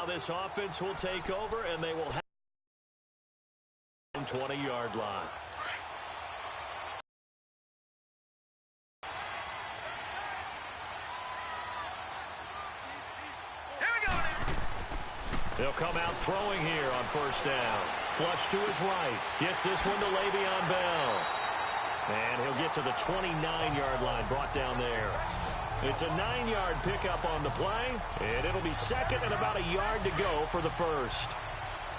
this offense will take over, and they will have 20-yard line. They'll come out throwing here on first down. Flush to his right. Gets this one to Le'Veon Bell. And he'll get to the 29-yard line, brought down there. It's a 9-yard pickup on the play, and it'll be second and about a yard to go for the first.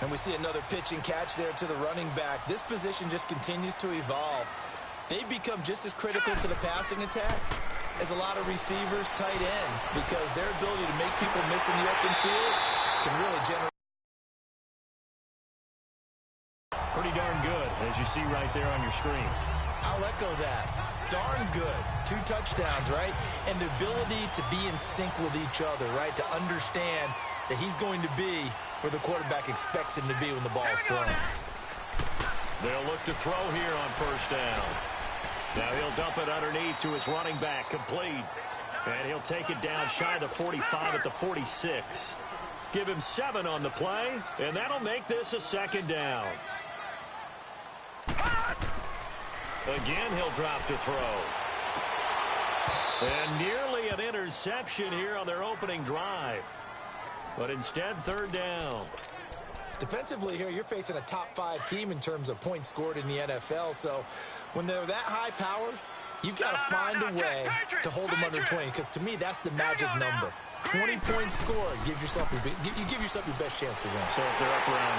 And we see another pitch and catch there to the running back. This position just continues to evolve. They've become just as critical to the passing attack as a lot of receivers, tight ends, because their ability to make people miss in the open field can really generate. Pretty darn good, as you see right there on your screen. I'll echo that. Darn good. 2 touchdowns, right? And the ability to be in sync with each other, right? To understand that he's going to be where the quarterback expects him to be when the ball is thrown. They'll look to throw here on first down. Now he'll dump it underneath to his running back, complete. And he'll take it down shy of the 45 at the 46. Give him 7 on the play, and that'll make this a second down. Again, he'll drop to throw. And nearly an interception here on their opening drive. But instead, third down. Defensively here, you're facing a top 5 team in terms of points scored in the NFL. So when they're that high-powered, you've got to find a way to hold them under 20. Because to me, that's the magic number. 20-point score gives yourself you give yourself your best chance to win. So if they're up around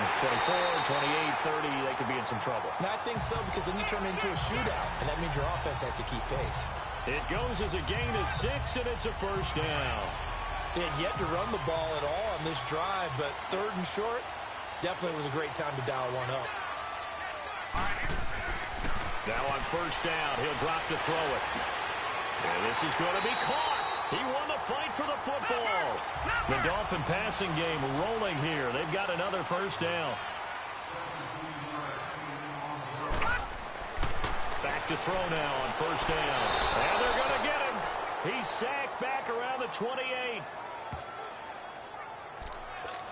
24, 28, 30, they could be in some trouble. And I think so, because then you turn it into a shootout, and that means your offense has to keep pace. It goes as a gain of 6, and it's a first down. They had yet to run the ball at all on this drive, but third and short definitely was a great time to dial one up. Now on first down, he'll drop to throw it. And this is going to be caught. He won the fight for the football. The Dolphin passing game rolling here. They've got another first down. Back to throw now on first down. And they're going to get him. He's sacked back around the 28.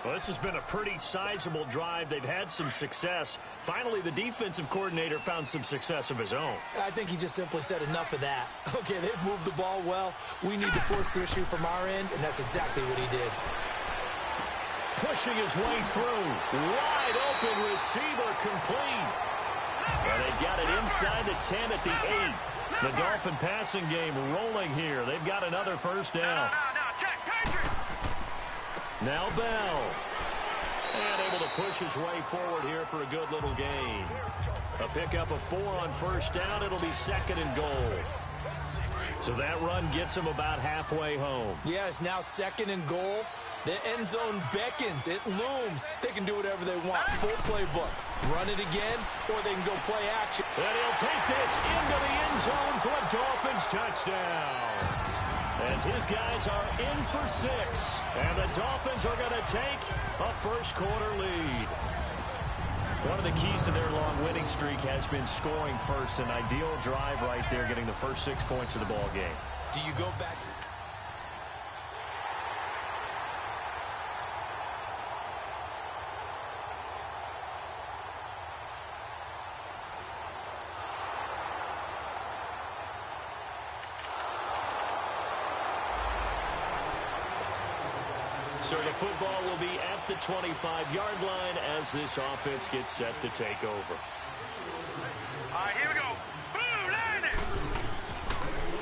Well, this has been a pretty sizable drive. They've had some success. Finally, the defensive coordinator found some success of his own. I think he just simply said enough of that. Okay, they've moved the ball well. We need to force the issue from our end, and that's exactly what he did. Pushing his way through. Wide open receiver, complete. Well, they've got it inside the 10 at the 8. The Dolphin passing game rolling here. They've got another first down. Now Bell. And able to push his way forward here for a good little gain. A pickup of 4 on first down. It'll be second and goal. So that run gets him about halfway home. Yes, now second and goal. The end zone beckons. It looms. They can do whatever they want. Full playbook. Run it again, or they can go play action. And he'll take this into the end zone for a Dolphins touchdown. As his guys are in for 6. And the Dolphins are going to take a first-quarter lead. One of the keys to their long winning streak has been scoring first. An ideal drive right there, getting the first 6 points of the ball game. Do you go back to... So the football will be at the 25-yard line as this offense gets set to take over. All right, here we go. Boom, landed.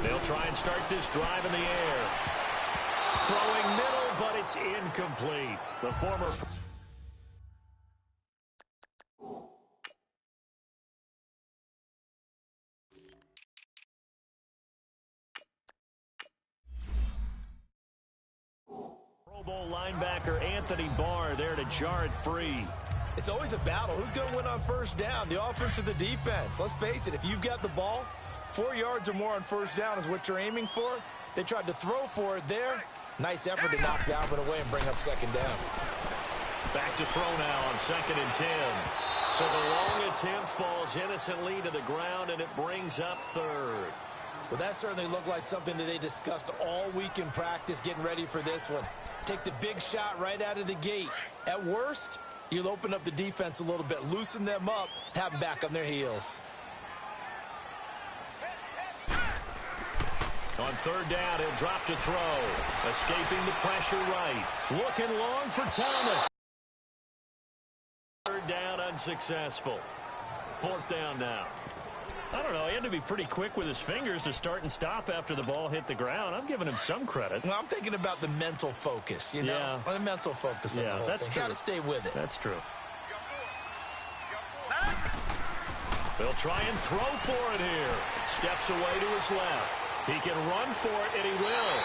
They'll try and start this drive in the air. Throwing middle, but it's incomplete. The former... Bowl linebacker Anthony Barr there to jar it free. It's always a battle. Who's going to win on first down, the offense or the defense? Let's face it, if you've got the ball, 4 yards or more on first down is what you're aiming for. They tried to throw for it there. Nice effort to knock that one away and bring up second down. Back to throw now on 2nd and 10. So the long attempt falls innocently to the ground, and it brings up 3rd. Well, that certainly looked like something that they discussed all week in practice, getting ready for this one. Take the big shot right out of the gate. At worst, you'll open up the defense a little bit, loosen them up, have them back on their heels. On third down, he'll drop to throw. Escaping the pressure right. Looking long for Thomas. Third down, unsuccessful. Fourth down now. I don't know. He had to be pretty quick with his fingers to start and stop after the ball hit the ground. I'm giving him some credit. Well, I'm thinking about the mental focus, you know? The mental focus. Yeah, that's true. Got to stay with it. That's true. They'll try and throw for it here. Steps away to his left. He can run for it, and he will.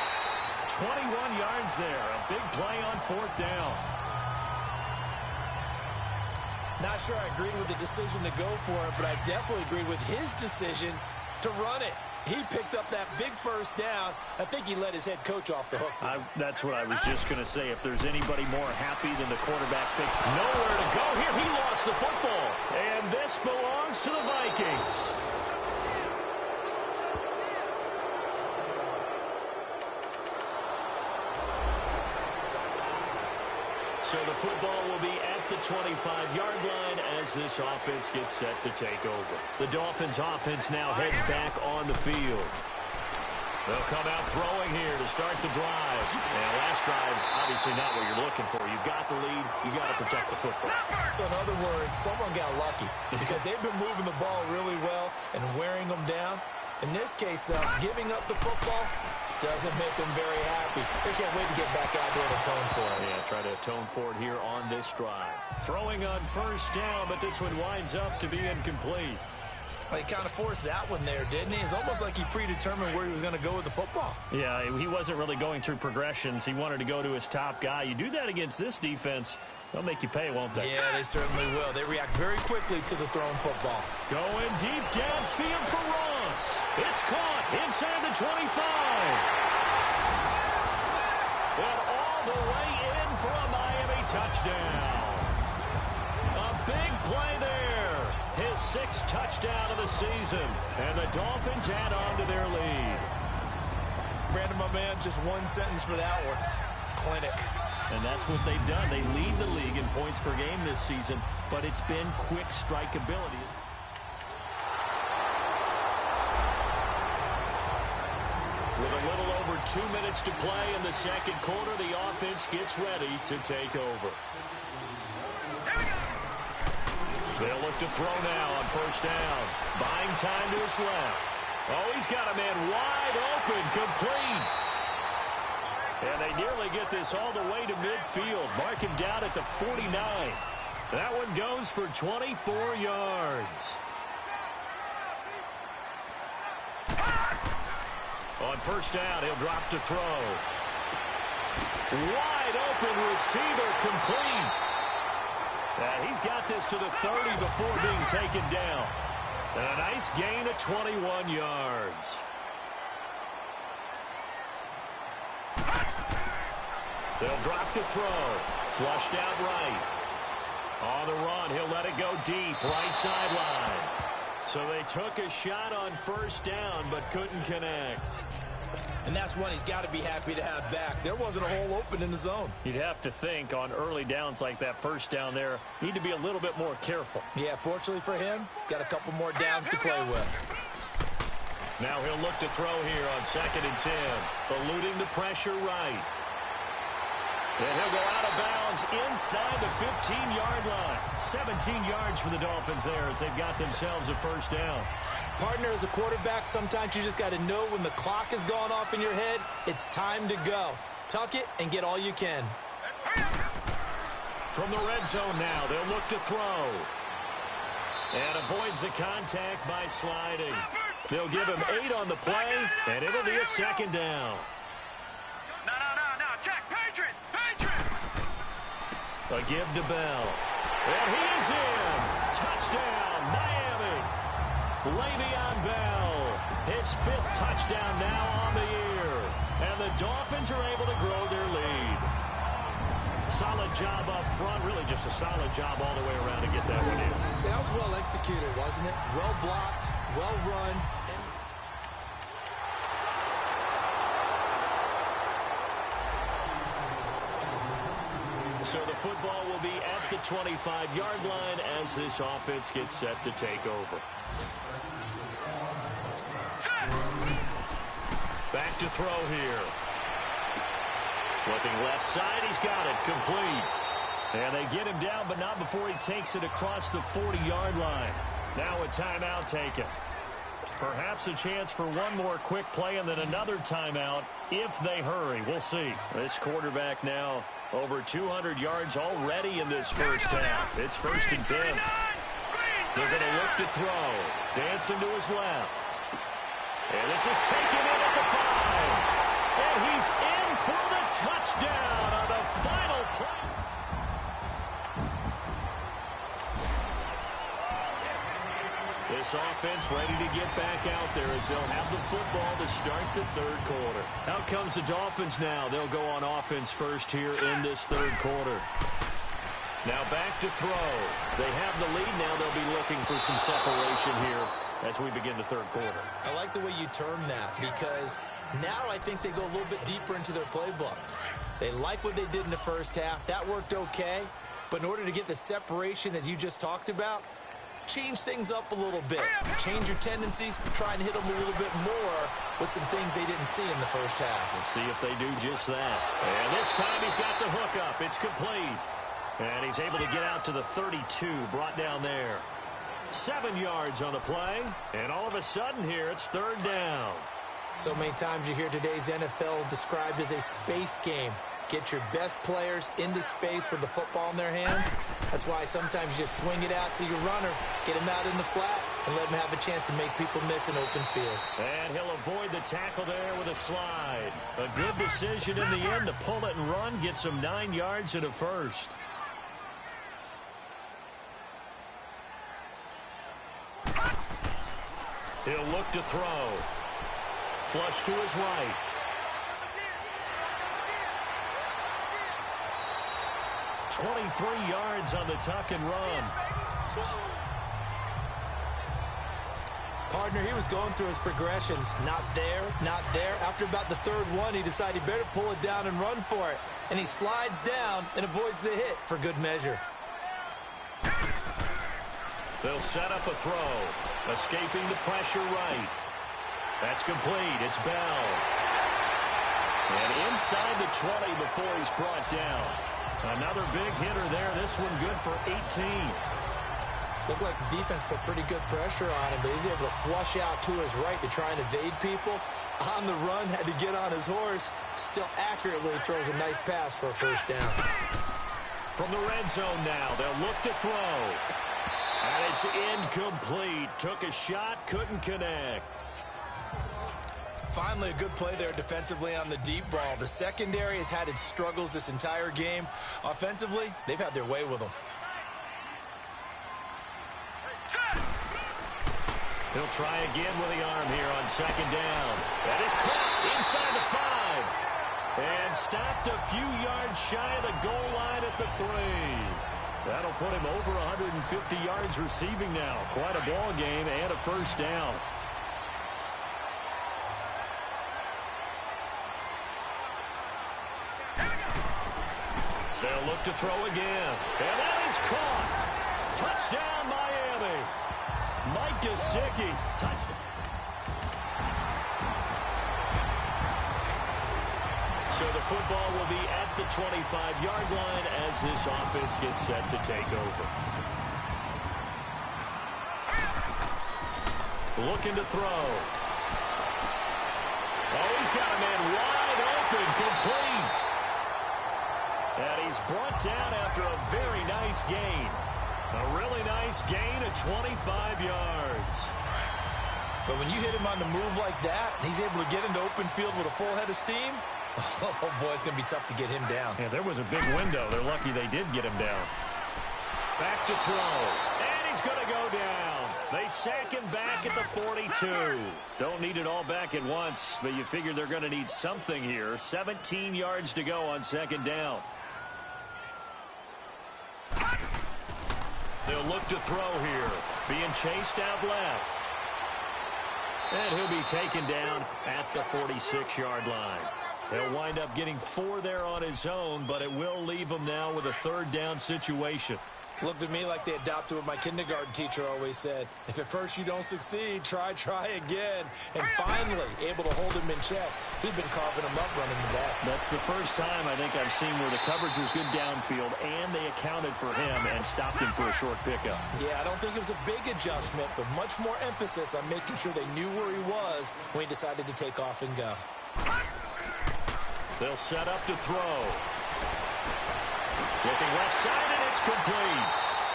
21 yards there. A big play on fourth down. Not sure I agree with the decision to go for it, but I definitely agree with his decision to run it. He picked up that big first down. I think he let his head coach off the hook. That's what I was just going to say. If there's anybody more happy than the quarterback pick, nowhere to go here. He lost the football. And this belongs to the Vikings. So the football will be at the 25-yard line as this offense gets set to take over. The Dolphins offense now heads back on the field. They'll come out throwing here to start the drive. And last drive, obviously not what you're looking for. You've got the lead. You've got to protect the football. So in other words, someone got lucky because they've been moving the ball really well and wearing them down. In this case, though, giving up the football doesn't make them very happy. They can't wait to get back out there and atone for it. Yeah, try to atone for it here on this drive. Throwing on first down, but this one winds up to be incomplete. Well, he kind of forced that one there, didn't he? It's almost like he predetermined where he was going to go with the football. Yeah, he wasn't really going through progressions. He wanted to go to his top guy. You do that against this defense, they'll make you pay, won't they? Yeah, they certainly will. They react very quickly to the thrown football. Going deep downfield for Ross. It's caught inside the 25. And all the way in for a Miami touchdown. A big play there. His sixth touchdown of the season. And the Dolphins add on to their lead. Brandon, my man, just one sentence for that one. Clinic. And that's what they've done. They lead the league in points per game this season, but it's been quick strikeability. With a little over 2 minutes to play in the second quarter, the offense gets ready to take over. They'll look to throw now on first down. Buying time to his left. Oh, he's got a man wide open, complete. And they nearly get this all the way to midfield. Mark him down at the 49. That one goes for 24 yards. On first down, he'll drop to throw. Wide open receiver, complete. He's got this to the 30 before being taken down. And a nice gain of 21 yards. They'll drop to throw. Flushed out right. On the run, he'll let it go deep, right sideline. So they took a shot on first down, but couldn't connect. And that's one he's got to be happy to have back. There wasn't a hole open in the zone. You'd have to think on early downs like that first down there, need to be a little bit more careful. Yeah, fortunately for him, got a couple more downs to play with. Now he'll look to throw here on 2nd and 10. Eluding the pressure right. And he'll go out of bounds inside the 15-yard line. 17 yards for the Dolphins there as they've got themselves a first down. Partner, as a quarterback, sometimes you just got to know when the clock has gone off in your head, it's time to go. Tuck it and get all you can. From the red zone now, they'll look to throw. And avoids the contact by sliding. They'll give him 8 on the play, and it'll be a second down. No, check, Patriot. A give to Bell. And he is in. Touchdown, Miami. Le'Veon Bell. His 5th touchdown now on the year. And the Dolphins are able to grow their lead. Solid job up front. Really just a solid job all the way around to get that one in. That was well executed, wasn't it? Well blocked, well run. So the football will be at the 25-yard line as this offense gets set to take over. Back to throw here. Looking left side, he's got it, complete. And they get him down, but not before he takes it across the 40-yard line. Now a timeout taken. Perhaps a chance for one more quick play and then another timeout if they hurry. We'll see. This quarterback now over 200 yards already in this first half. It's 1st and 10. They're going to look to throw. Dancing to his left. And this is taken in at the 5. And he's in for the touchdown on the final play. This offense ready to get back out there as they'll have the football to start the third quarter. Out comes the Dolphins now. They'll go on offense first here in this third quarter. Now back to throw. They have the lead now. They'll be looking for some separation here as we begin the third quarter. I like the way you term that because now I think they go a little bit deeper into their playbook. They like what they did in the first half. That worked okay. But in order to get the separation that you just talked about, change things up a little bit. Change your tendencies. Try and hit them a little bit more with some things they didn't see in the first half. We'll see if they do just that. And this time he's got the hook up. It's complete. And he's able to get out to the 32, brought down there. 7 yards on the play. And all of a sudden here, it's third down. So many times you hear today's NFL described as a space game. Get your best players into space with the football in their hands. That's why sometimes you just swing it out to your runner, get him out in the flat, and let him have a chance to make people miss an open field. And he'll avoid the tackle there with a slide. A good decision in the end to pull it and run, gets him 9 yards and a first. He'll look to throw. Flush to his right. $23 yards on the tuck and run. Partner, he was going through his progressions. Not there, not there. After about the third one, he decided he better pull it down and run for it. And he slides down and avoids the hit for good measure. They'll set up a throw. Escaping the pressure right. That's complete. It's Bell. And inside the 20 before he's brought down. Another big hitter there. This one good for 18. Looked like the defense put pretty good pressure on him, but he's able to flush out to his right to try and evade people. On the run, had to get on his horse. Still accurately throws a nice pass for a first down. From the red zone now, they'll look to throw. And it's incomplete. Took a shot, couldn't connect. Finally, a good play there defensively on the deep ball. The secondary has had its struggles this entire game. Offensively, they've had their way with them. He'll try again with the arm here on second down. That is caught inside the 5. And stopped a few yards shy of the goal line at the 3. That'll put him over 150 yards receiving now. Quite a ball game and a first down. They'll look to throw again. And that is caught. Touchdown, Miami. Mike Gesicki. Touchdown. So the football will be at the 25-yard line as this offense gets set to take over. Looking to throw. Oh, he's got a man wide open, complete. And he's brought down after a very nice gain. A really nice gain of 25 yards. But when you hit him on the move like that, and he's able to get into open field with a full head of steam, oh, boy, it's going to be tough to get him down. Yeah, there was a big window. They're lucky they did get him down. Back to throw. And he's going to go down. They sack him back at the 42. Don't need it all back at once, but you figure they're going to need something here. 17 yards to go on second down. They'll look to throw here. Being chased out left. And he'll be taken down at the 46-yard line. He'll wind up getting 4 there on his own, but it will leave him now with a 3rd down situation. Looked to me like they adopted what my kindergarten teacher always said. If at first you don't succeed, try again. And finally, able to hold him in check. He'd been carving him up running the ball. That's the first time I think I've seen where the coverage was good downfield, and they accounted for him and stopped him for a short pickup. Yeah, I don't think it was a big adjustment, but much more emphasis on making sure they knew where he was when he decided to take off and go. They'll set up to throw. Looking left side, and it's complete.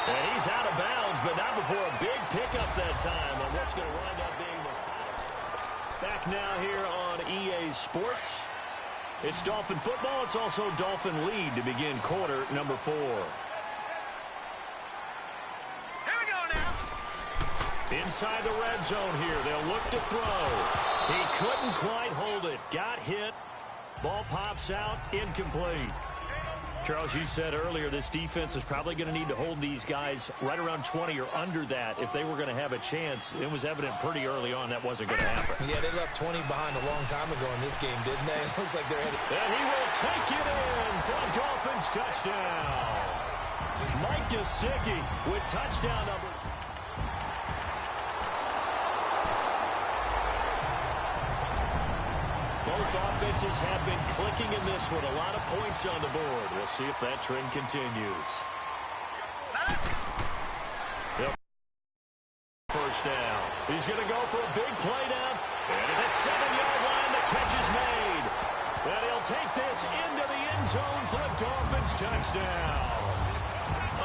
And he's out of bounds, but not before a big pickup that time on what's going to wind up being the final. Back now here on EA Sports. It's Dolphin football. It's also Dolphin lead to begin quarter number 4. Here we go now. Inside the red zone here. They'll look to throw. He couldn't quite hold it. Got hit. Ball pops out. Incomplete. Charles, you said earlier this defense is probably going to need to hold these guys right around 20 or under that if they were going to have a chance. It was evident pretty early on that wasn't going to happen. Yeah, they left 20 behind a long time ago in this game, didn't they? It looks like they're headed. And he will take it in for a Dolphins touchdown. Mike Gesicki with touchdown number. Both offenses have been clicking in this one. A lot of points on the board. We'll see if that trend continues. Yep. First down. He's going to go for a big play down. And at the 7-yard line, the catch is made. And he'll take this into the end zone for a Dolphins touchdown.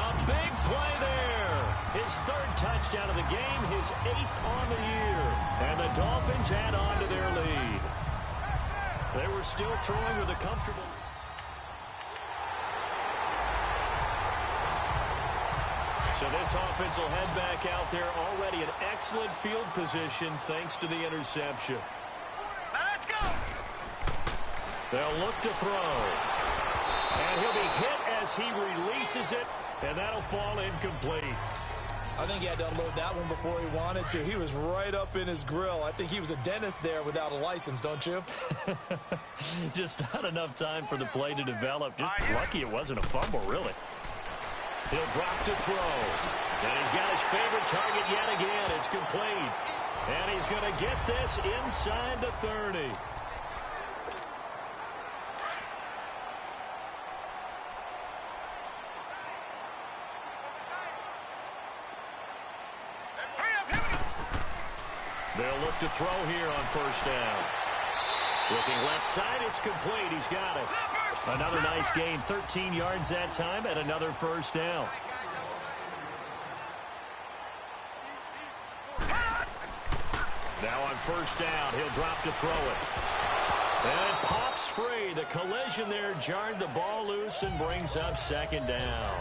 A big play there. His 3rd touchdown of the game, his 8th on the year. And the Dolphins add on to their lead. They were still throwing with a comfortable. So this offense will head back out there, already in excellent field position thanks to the interception. Let's go. They'll look to throw. And he'll be hit as he releases it, and that'll fall incomplete. I think he had to unload that one before he wanted to. He was right up in his grill. I think he was a dentist there without a license, don't you? Just not enough time for the play to develop. Just lucky it wasn't a fumble, really. He'll drop to throw. And he's got his favorite target yet again. It's complete. And he's going to get this inside the 30. They'll look to throw here on first down. Looking left side, it's complete. He's got it. Another nice gain, 13 yards that time, and another first down. Now on first down, he'll drop to throw it. And it pops free. The collision there jarred the ball loose and brings up 2nd down.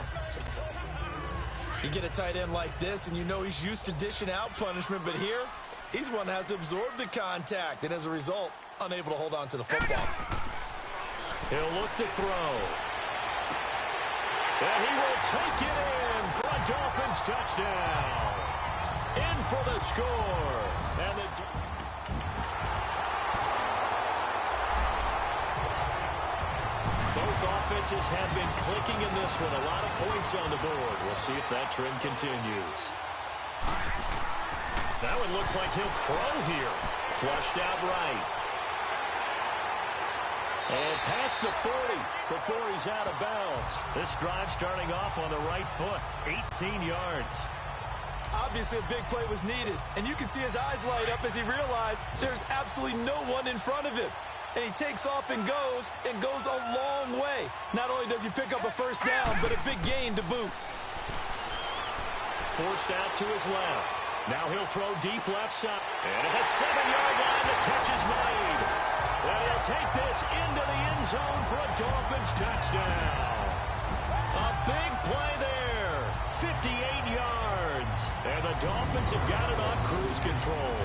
You get a tight end like this, and you know he's used to dishing out punishment, but here, he's one that has to absorb the contact, and as a result, unable to hold on to the football. He'll look to throw. And he will take it in for a Dolphins touchdown. In for the score. And both offenses have been clicking in this one. A lot of points on the board. We'll see if that trend continues. That one looks like he'll throw here. Flushed out right. And past the 40 before he's out of bounds. This drive starting off on the right foot. 18 yards. Obviously, a big play was needed, and you can see his eyes light up as he realized there's absolutely no one in front of him. And he takes off and goes a long way. Not only does he pick up a first down, but a big gain to boot. Forced out to his left. Now he'll throw deep left side. And at the 7-yard line, the catch is made. And he'll take this into the end zone for a Dolphins touchdown. A big play there. 58 yards. And the Dolphins have got it on cruise control.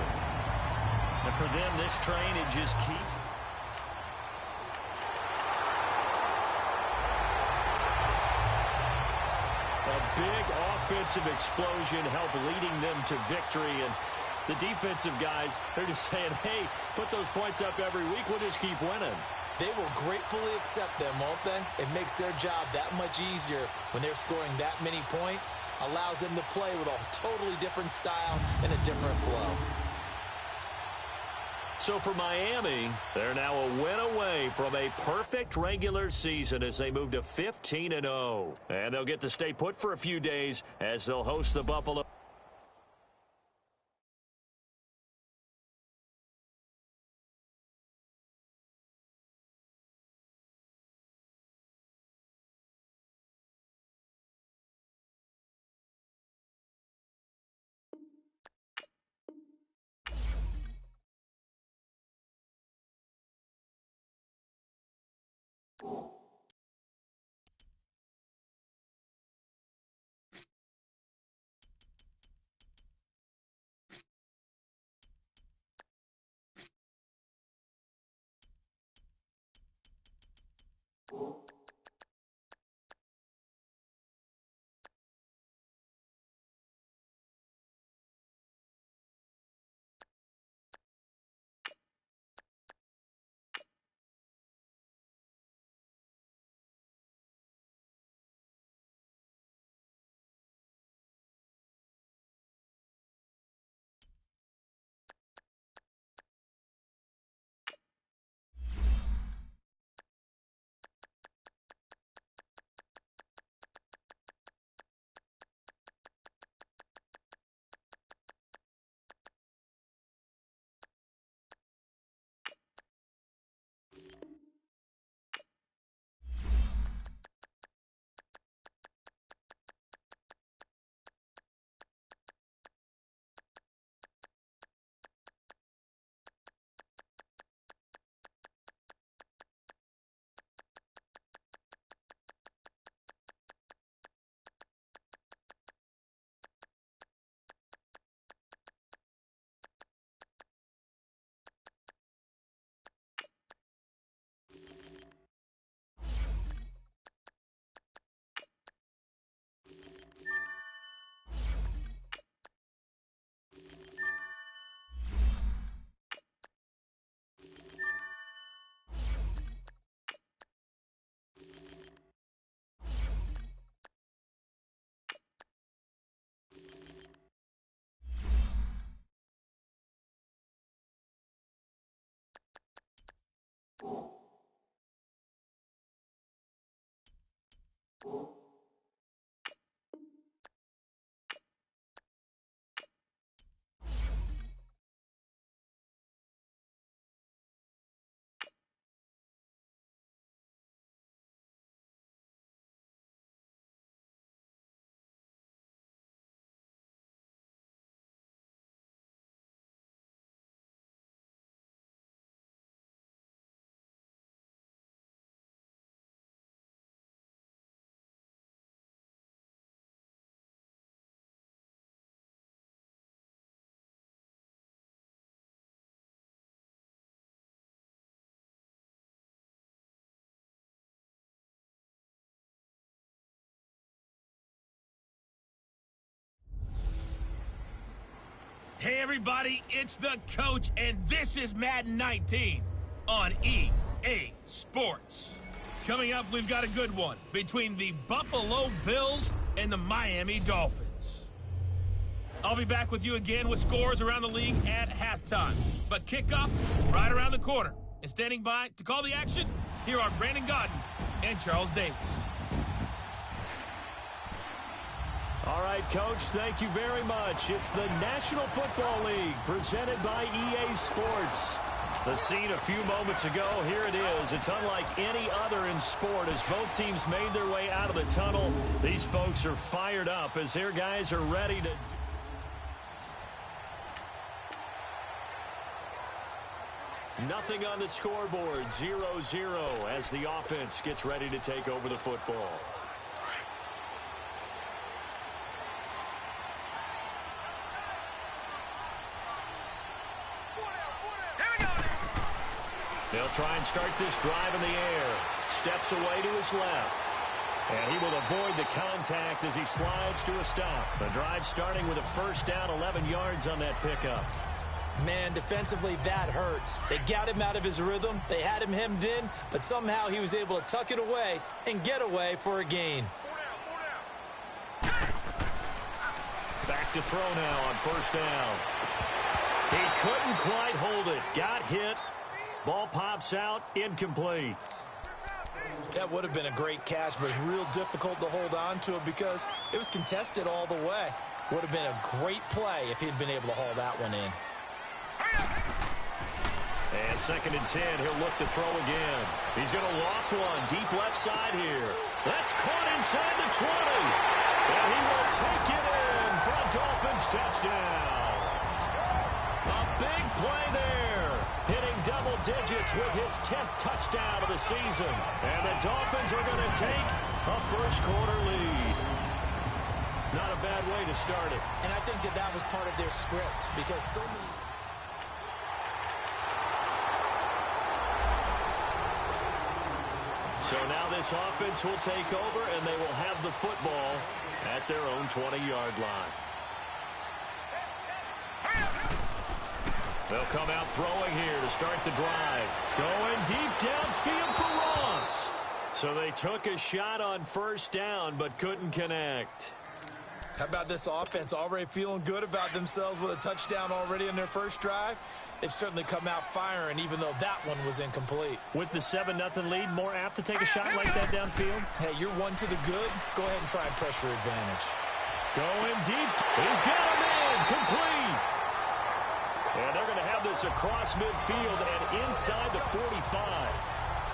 And for them, this train, it just keeps. A big offensive explosion helped leading them to victory. And the defensive guys, they're just saying, hey, put those points up every week. We'll just keep winning. They will gratefully accept them, won't they? It makes their job that much easier when they're scoring that many points, allows them to play with a totally different style and a different flow. So for Miami, they're now a win away from a perfect regular season as they move to 15-0. And they'll get to stay put for a few days as they'll host the Buffalo. Hey everybody, it's the coach, and this is Madden 19 on EA Sports. Coming up, we've got a good one between the Buffalo Bills and the Miami Dolphins. I'll be back with you again with scores around the league at halftime. But kickoff right around the corner. And standing by to call the action, here are Brandon Godden and Charles Davis. All right, Coach, thank you very much. It's the National Football League presented by EA Sports. The scene a few moments ago, here it is. It's unlike any other in sport as both teams made their way out of the tunnel. These folks are fired up as their guys are ready to... Nothing on the scoreboard, 0-0 as the offense gets ready to take over the football. They'll try and start this drive in the air. Steps away to his left. And he will avoid the contact as he slides to a stop. The drive starting with a first down, 11 yards on that pickup. Man, defensively, that hurts. They got him out of his rhythm. They had him hemmed in, but somehow he was able to tuck it away and get away for a gain. Back to throw now on first down. He couldn't quite hold it. Got hit. Ball pops out. Incomplete. That would have been a great catch, but it's real difficult to hold on to it because it was contested all the way. Would have been a great play if he'd been able to haul that one in. And 2nd and 10, he'll look to throw again. He's going to loft one deep left side here. That's caught inside the 20. And he will take it in for a Dolphins touchdown. A big play there. Hitting double digits with his 10th touchdown of the season. And the Dolphins are going to take a first quarter lead. Not a bad way to start it. And I think that was part of their script because so many... So now this offense will take over, and they will have the football at their own 20-yard line. They'll come out throwing here to start the drive. Going deep downfield for Ross. So they took a shot on first down, but couldn't connect. How about this offense already feeling good about themselves with a touchdown already in their first drive? They've certainly come out firing, even though that one was incomplete. With the 7-0 lead, more apt to take a shot like that downfield? Hey, you're one to the good. Go ahead and try and pressure advantage. Going deep. He's got him in. Complete. And they're going to have this across midfield and inside the 45.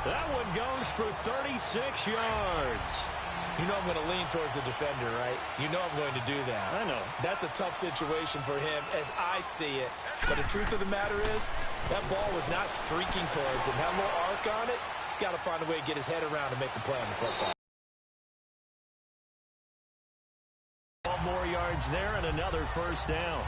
That one goes for 36 yards. You know I'm going to lean towards the defender, right? You know I'm going to do that. I know. That's a tough situation for him as I see it. But the truth of the matter is, that ball was not streaking towards him. Had a little arc on it. He's got to find a way to get his head around and make a play on the football. 12 more yards there and another first down.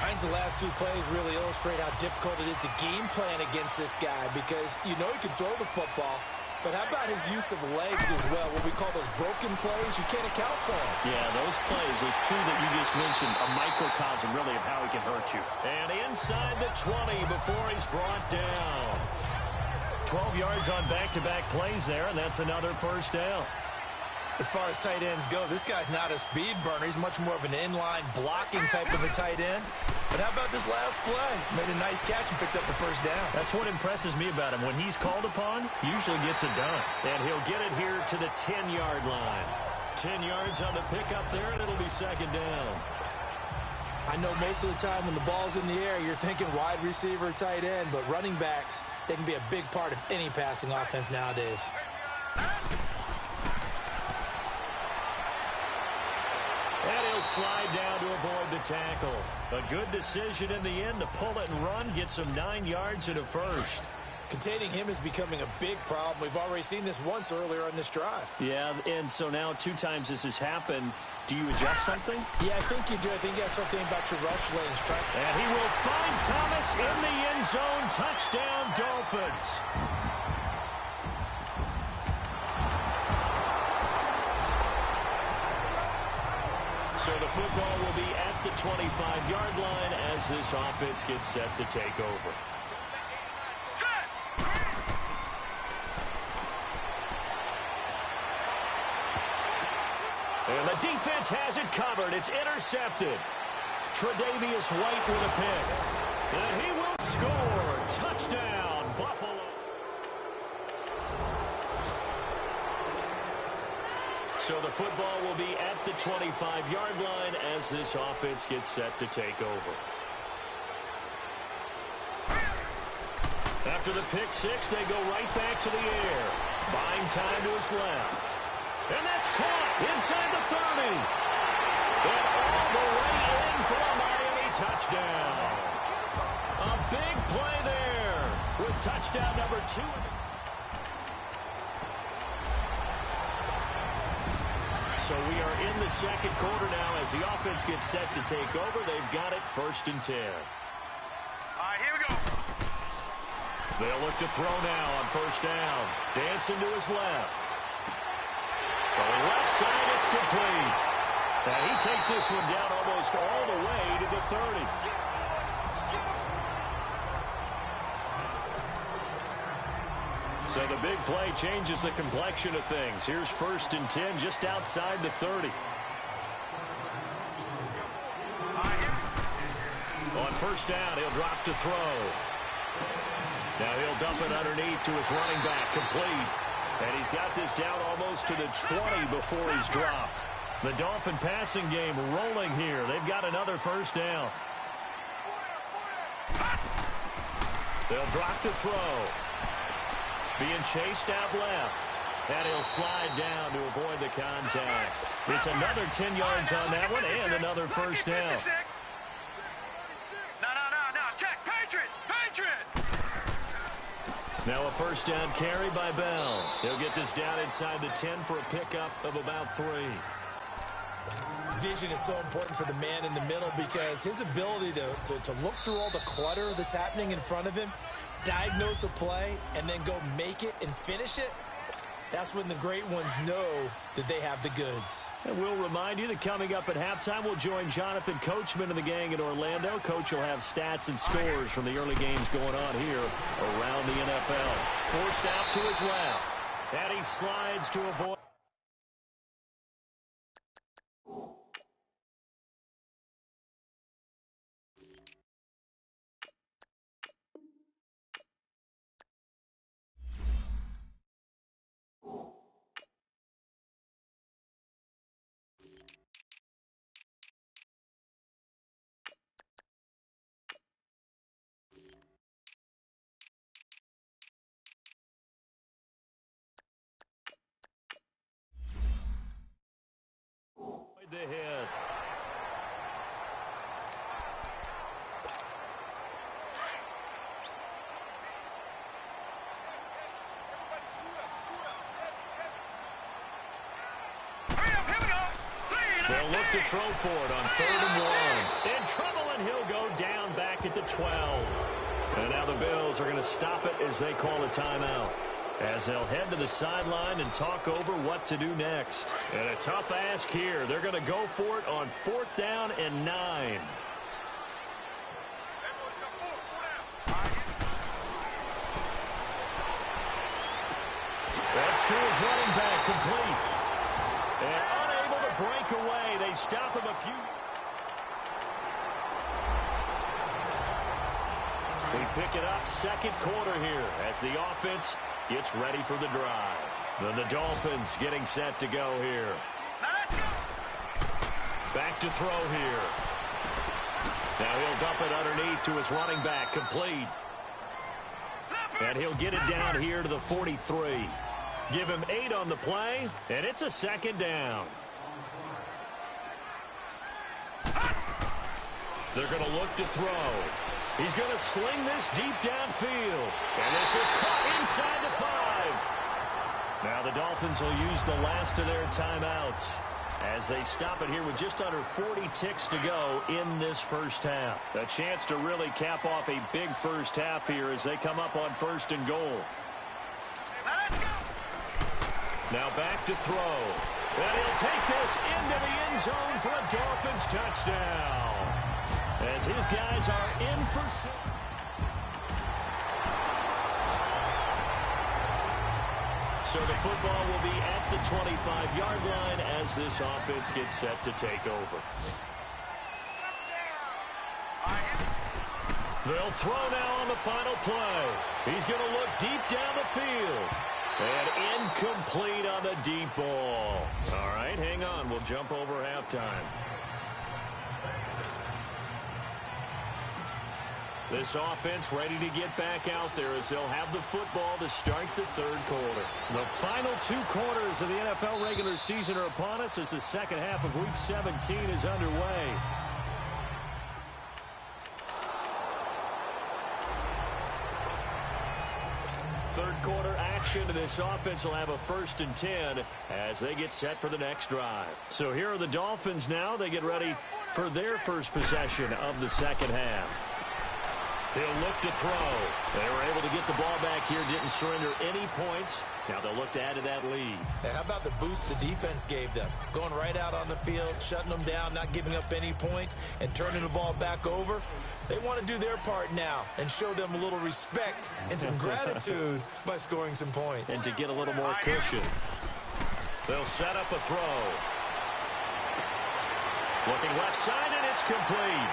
I think the last two plays really illustrate how difficult it is to game plan against this guy because you know he can throw the football. But how about his use of legs as well? What we call those broken plays, you can't account for them. Yeah, those plays, those two that you just mentioned, a microcosm really of how he can hurt you. And inside the 20 before he's brought down. 12 yards on back-to-back plays there, and that's another first down. As far as tight ends go, this guy's not a speed burner. He's much more of an inline blocking type of a tight end. But how about this last play? Made a nice catch and picked up the first down. That's what impresses me about him. When he's called upon, usually gets it done. And he'll get it here to the 10-yard line. 10 yards on the pickup there, and it'll be second down. I know most of the time when the ball's in the air, you're thinking wide receiver, tight end. But running backs, they can be a big part of any passing offense nowadays. And he'll slide down to avoid the tackle. A good decision in the end to pull it and run, get some 9 yards and a first. Containing him is becoming a big problem. We've already seen this once earlier on this drive. Yeah, and so now 2 times this has happened. Do you adjust something? Yeah, I think you do. I think you got something about your rush lanes. And he will find Thomas in the end zone. Touchdown, Dolphins. So the football will be at the 25-yard line as this offense gets set to take over. And the defense has it covered. It's intercepted. Tre'Davious White with a pick. And he will score. Touchdown, Buffalo. So the football will be at the 25-yard line as this offense gets set to take over. After the pick six, they go right back to the air. Buying time to his left. And that's caught inside the 30. And all the way in for a Miami touchdown. A big play there with touchdown number 2. So we are in the second quarter now as the offense gets set to take over. They've got it 1st and 10. All right, here we go. They'll look to throw now on 1st down. Dancing to his left. From the left side, it's complete. And he takes this one down almost all the way to the 30. So the big play changes the complexion of things. Here's 1st and 10 just outside the 30. On 1st down, he'll drop to throw. Now he'll dump it underneath to his running back, complete. And he's got this down almost to the 20 before he's dropped. The Dolphin passing game rolling here. They've got another 1st down. They'll drop to throw. Being chased out left. And he'll slide down to avoid the contact. It's another 10 yards on that one and another 1st down. No, check. Patriot. Now a 1st down carry by Bell. He'll get this down inside the 10 for a pickup of about 3. Vision is so important for the man in the middle because his ability to look through all the clutter that's happening in front of him, diagnose a play, and then go make it and finish it, that's when the great ones know that they have the goods. And we'll remind you that coming up at halftime, we'll join Jonathan Coachman and the gang in Orlando. Coach will have stats and scores from the early games going on here around the NFL. Forced out to his left. And he slides to avoid. The hit. They'll look to throw for it on 3rd and 1. In trouble, and he'll go down back at the 12. And now the Bills are going to stop it as they call a timeout, as they'll head to the sideline and talk over what to do next. And a tough ask here. They're going to go for it on 4th down and 9. That's to his running back, complete. And unable to break away. They stop him a few. We pick it up 2nd quarter here as the offense gets ready for the drive. Then the Dolphins getting set to go here. Back to throw here. Now he'll dump it underneath to his running back, complete. And he'll get it down here to the 43. Give him 8 on the play, and it's a 2nd down. They're going to look to throw. He's going to sling this deep downfield. And this is caught inside the 5. Now the Dolphins will use the last of their timeouts as they stop it here with just under 40 ticks to go in this 1st half. A chance to really cap off a big 1st half here as they come up on 1st and goal. Now back to throw. And he'll take this into the end zone for a Dolphins touchdown, as his guys are in for 6. So the football will be at the 25-yard line as this offense gets set to take over. They'll throw now on the final play. He's going to look deep down the field. And incomplete on the deep ball. All right, hang on. We'll jump over halftime. This offense ready to get back out there as they'll have the football to start the 3rd quarter. The final 2 quarters of the NFL regular season are upon us as the 2nd half of Week 17 is underway. Third quarter action, and this offense will have a 1st and 10 as they get set for the next drive. So here are the Dolphins now. They get ready for their first possession of the 2nd half. He'll look to throw. They were able to get the ball back here, didn't surrender any points Now they'll look to add to that lead. How about the boost the defense gave them? Going right out on the field, shutting them down, not giving up any points, and turning the ball back over. They want to do their part now and show them a little respect and some gratitude by scoring some points. And to get a little more cushion. They'll set up a throw. Looking left side, and it's complete.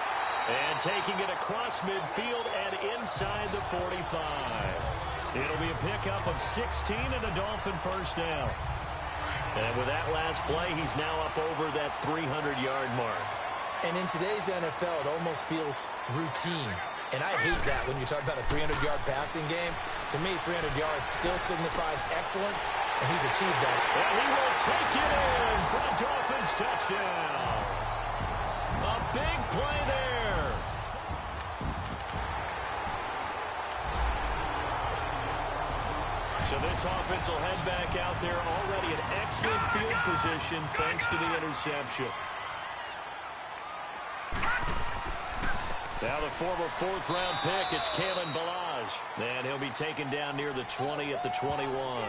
And taking it across midfield and inside the 45. It'll be a pickup of 16 and a Dolphin first down. And with that last play, he's now up over that 300-yard mark. And in today's NFL, it almost feels routine. And I hate that when you talk about a 300-yard passing game. To me, 300 yards still signifies excellence, and he's achieved that. And he will take it in for a Dolphins touchdown. A big play there. So this offense will head back out there already in excellent field position thanks to the interception. Now the former fourth-round pick, it's Kalen Ballage. And he'll be taken down near the 20 at the 21.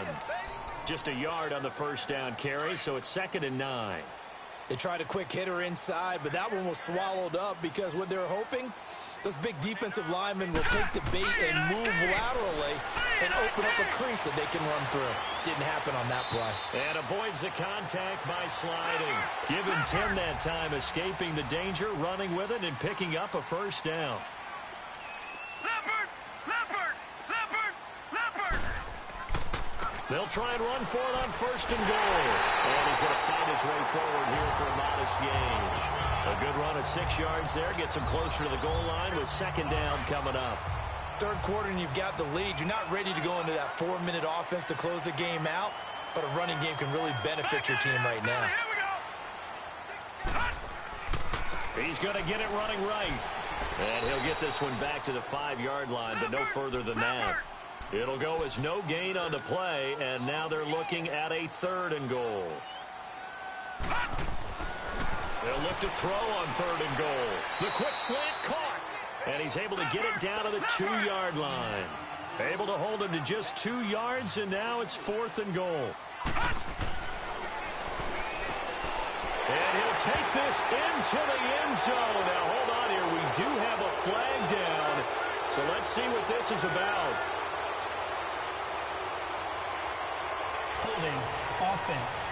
Just a yard on the first down carry, so it's 2nd and 9. They tried a quick hitter inside, but that one was swallowed up because what they're hoping, those big defensive linemen will take the bait and move laterally and open up a crease that they can run through. Didn't happen on that play. And avoids the contact by sliding. Give him 10 that time, escaping the danger, running with it, and picking up a first down. They'll try and run for it on 1st and goal. And he's going to find his way forward here for a modest gain. A good run of 6 yards there. Gets him closer to the goal line with 2nd down coming up. Third quarter and you've got the lead. You're not ready to go into that 4-minute offense to close the game out, but a running game can really benefit your team right now. He's going to get it running right. And he'll get this one back to the 5-yard line, but no further than that. It'll go as no gain on the play, and now they're looking at a 3rd and goal. They'll look to throw on 3rd and goal. The quick slant caught. And he's able to get it down to the 2-yard line. Able to hold him to just 2 yards, and now it's 4th and goal. And he'll take this into the end zone. Now, hold on here. We do have a flag down. So let's see what this is about. Holding offense.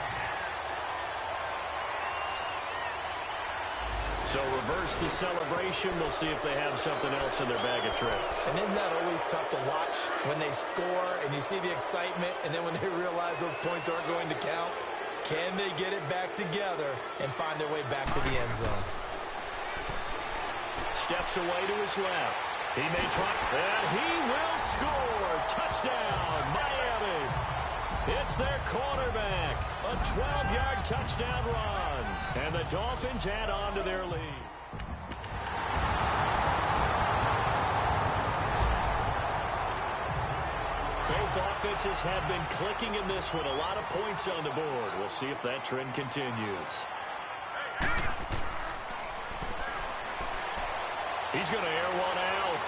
So reverse the celebration. We'll see if they have something else in their bag of tricks. And isn't that always tough to watch when they score and you see the excitement, and then when they realize those points aren't going to count? Can they get it back together and find their way back to the end zone? Steps away to his left. He may try, and he will score. Touchdown, Miami. It's their quarterback. A 12-yard touchdown run. And the Dolphins add on to their lead. Both offenses have been clicking in this one. A lot of points on the board. We'll see if that trend continues. He's going to air one out.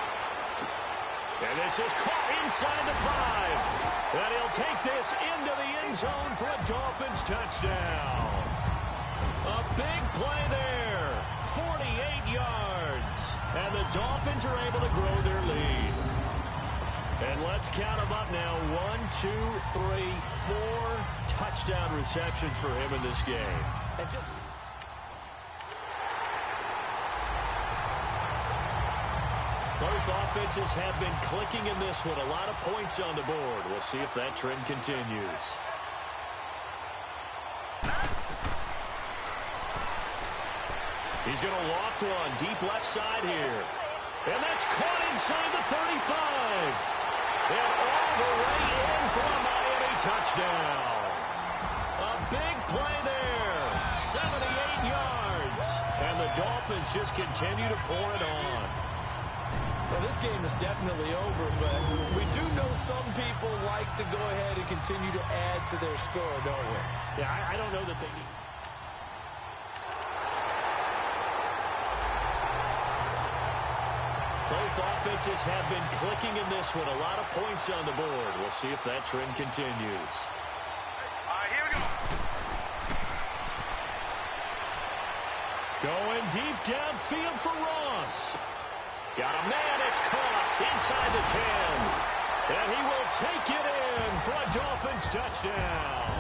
And this is caught inside the 5. And he'll take this into the end zone for a Dolphins touchdown. A big play there. 48 yards. And the Dolphins are able to grow their lead. And let's count them up now. 1, 2, 3, 4 touchdown receptions for him in this game. And just both offenses have been clicking in this one. A lot of points on the board. We'll see if that trend continues. He's going to loft one deep left side here. And that's caught inside the 35. And all the way in for a Miami touchdown. A big play there. 78 yards. And the Dolphins just continue to pour it on. Well, this game is definitely over, but we do know some people like to go ahead and continue to add to their score, don't we? Yeah, I don't know that they need. Both offenses have been clicking in this one. A lot of points on the board. We'll see if that trend continues. Here we go. Going deep downfield for Ross. Got a man. It's caught inside the 10. And he will take it in for a Dolphins touchdown.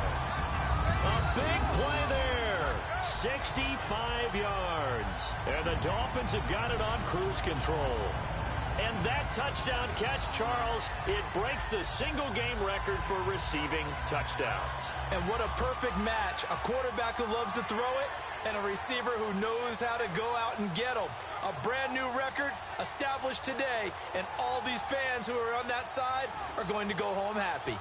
A big play there. 65 yards. And the Dolphins have got it on cruise control. And that touchdown catch, Charles, it breaks the single-game record for receiving touchdowns. And what a perfect match. A quarterback who loves to throw it and a receiver who knows how to go out and get them. A brand new record established today, and all these fans who are on that side are going to go home happy.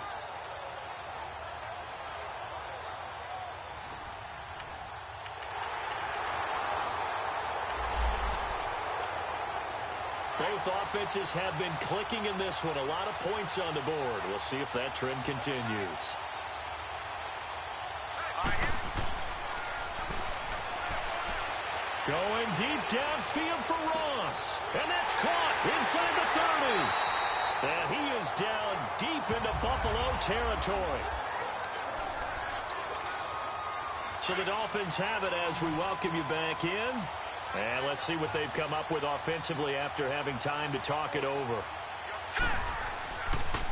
Both offenses have been clicking in this one. A lot of points on the board. We'll see if that trend continues. Going deep downfield for Ross. And that's caught inside the 30. And he is down deep into Buffalo territory. So the Dolphins have it as we welcome you back in. And let's see what they've come up with offensively after having time to talk it over.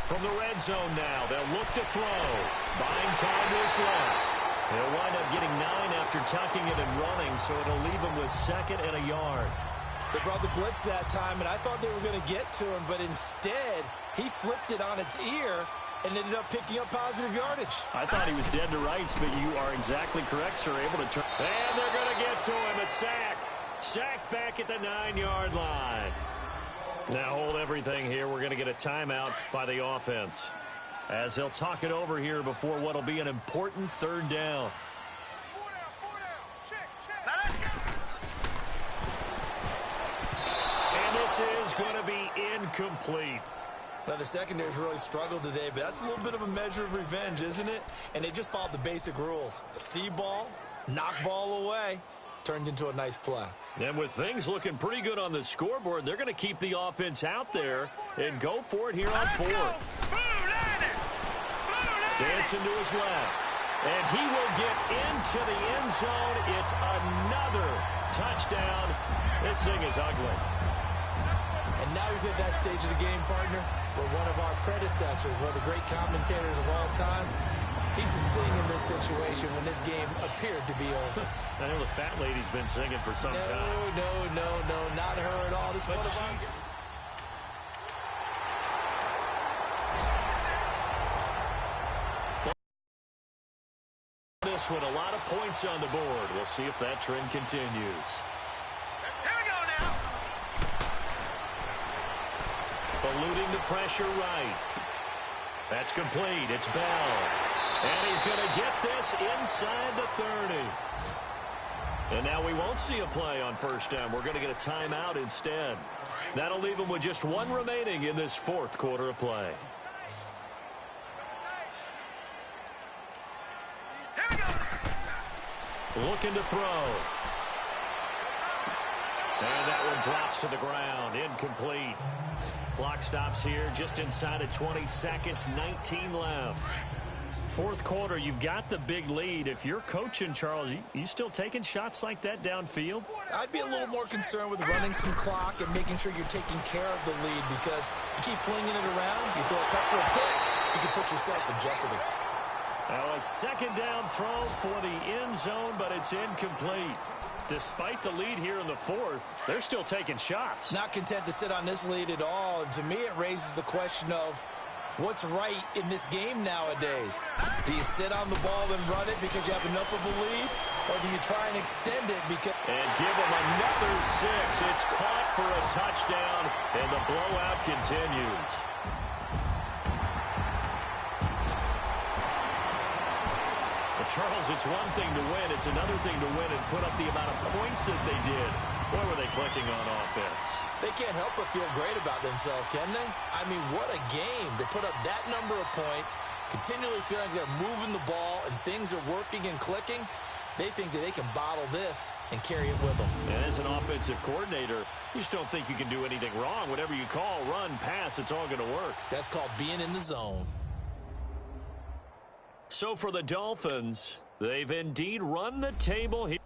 From the red zone now, they'll look to throw. Buying time to his left. They'll wind up getting 9 after tucking it and running, so it'll leave him with 2nd and a yard. They brought the blitz that time, and I thought they were going to get to him, but instead, he flipped it on its ear and ended up picking up positive yardage. I thought he was dead to rights, but you are exactly correct, sir. Able to turn. And they're going to get to him. A sack. Sacked back at the 9-yard line. Now hold everything here. We're going to get a timeout by the offense, as they'll talk it over here before what will be an important 3rd down. 4 down. Check. Now let's go. And this is going to be incomplete. Now, the secondary's really struggled today, but that's a little bit of a measure of revenge, isn't it? And they just followed the basic rules. See ball, knock ball away. Turned into a nice play. And with things looking pretty good on the scoreboard, they're going to keep the offense out there and go for it here on 4th. Dancing to his left. And he will get into the end zone. It's another touchdown. This thing is ugly. And now we've hit that stage of the game, partner, where one of our predecessors, one of the great commentators of all time, he's to sing in this situation when this game appeared to be over. I know the fat lady's been singing for some time. No, not her at all. This one of us. This one, a lot of points on the board. We'll see if that trend continues. Here we go now. Eluding the pressure right. That's complete. It's Bell. And he's going to get this inside the 30. And now we won't see a play on 1st down. We're going to get a timeout instead. That'll leave him with just 1 remaining in this 4th quarter of play. Here we go. Looking to throw. And that one drops to the ground. Incomplete. Clock stops here just inside of 20 seconds. 19 left. 4th quarter, you've got the big lead. If you're coaching, Charles, you still taking shots like that downfield? I'd be a little more concerned with running some clock and making sure you're taking care of the lead, because you keep flinging it around, you throw a couple of picks, you can put yourself in jeopardy. Now a 2nd down throw for the end zone, but it's incomplete. Despite the lead here in the 4th, they're still taking shots. Not content to sit on this lead at all, and to me it raises the question of what's right in this game nowadays. Do you sit on the ball and run it because you have enough of a lead, or do you try and extend it because... And give them another 6. It's caught for a touchdown, and the blowout continues. Well, Charles, it's one thing to win. It's another thing to win and put up the amount of points that they did. Boy, were they clicking on offense. They can't help but feel great about themselves, can they? I mean, what a game to put up that number of points, continually feeling like they're moving the ball and things are working and clicking. They think that they can bottle this and carry it with them. And as an offensive coordinator, you just don't think you can do anything wrong. Whatever you call, run, pass, it's all going to work. That's called being in the zone. So for the Dolphins, they've indeed run the table here.